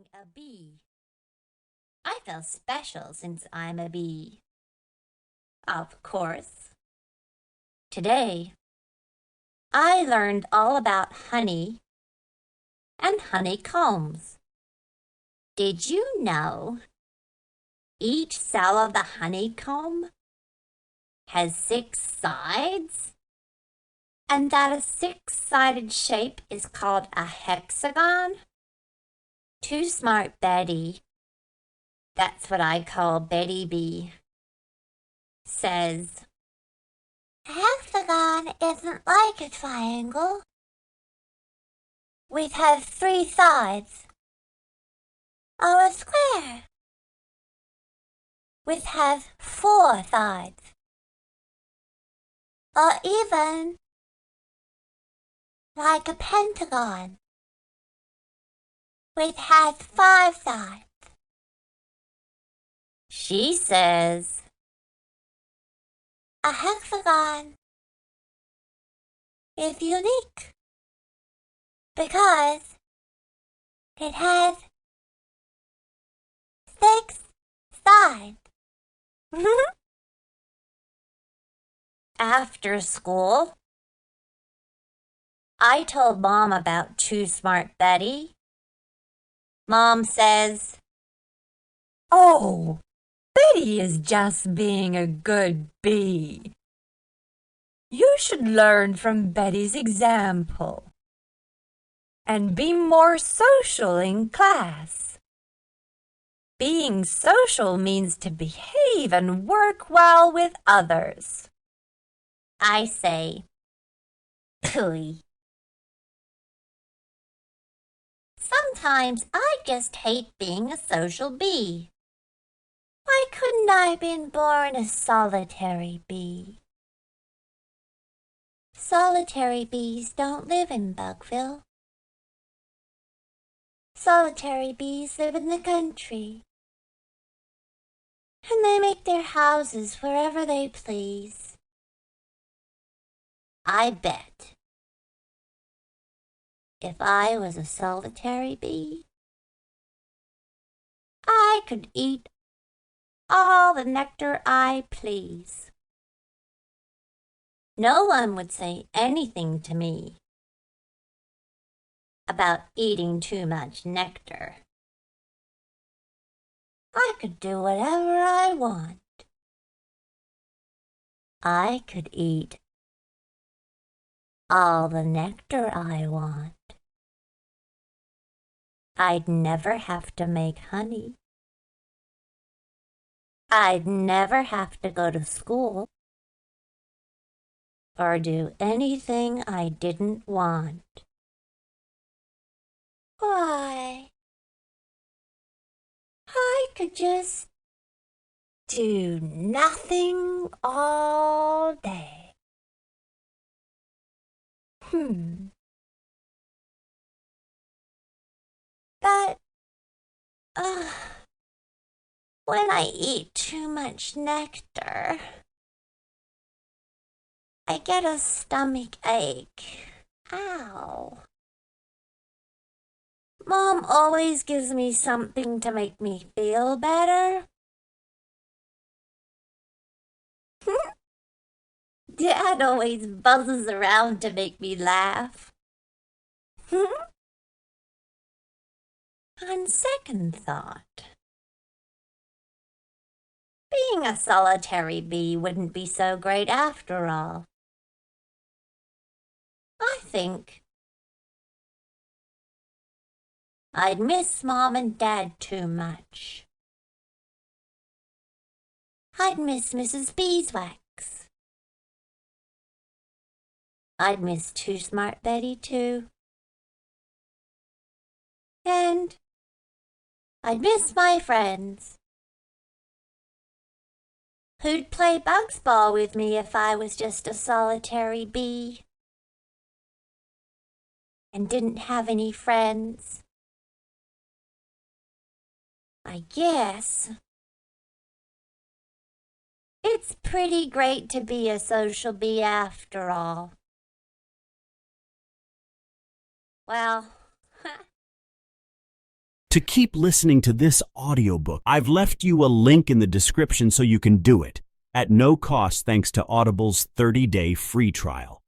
being a bee. I feel special since I'm a bee. Of course. Today, I learned all about honey and honeycombs. Did you know each cell of the honeycomb has 6 sides? And that a 6-sided shape is called a hexagon? Too smart, Betty. That's what I call Betty Bee. Says, a hexagon isn't like a triangle. We have 3 sides. Or a square. We have 4 sides. Or even like a pentagon. We have 5 sides. She says, a hexagon is unique because it has 6 sides. After school, I told Mom about Too Smart Betty. Mom says, "Oh, Betty is just being a good bee. You should learn from Betty's example and be more social in class. Being social means to behave and work well with others." I say, "Pooey." Sometimes I just hate being a social bee. Why couldn't I have been born a solitary bee? Solitary bees don't live in Bugville. Solitary bees live in the country. And they make their houses wherever they please. I bet if I was a solitary bee, I could eat all the nectar I please. No one would say anything to me about eating too much nectar. I could do whatever I want. I could eat all the nectar I want. I'd never have to make honey. I'd never have to go to school or do anything I didn't want. Why? I could just do nothing all day. But, when I eat too much nectar, I get a stomach ache. Ow. Mom always gives me something to make me feel better. Dad always buzzes around to make me laugh. On second thought, being a solitary bee wouldn't be so great after all. I think I'd miss Mom and Dad too much. I'd miss Mrs. Beeswax. I'd miss Too Smart Betty too. And I'd miss my friends who'd play bugs ball with me if I was just a solitary bee and didn't have any friends. I guess it's pretty great to be a social bee after all. Well, to keep listening to this audiobook. I've left you a link in the description so you can do it, at no cost thanks to Audible's 30-day free trial.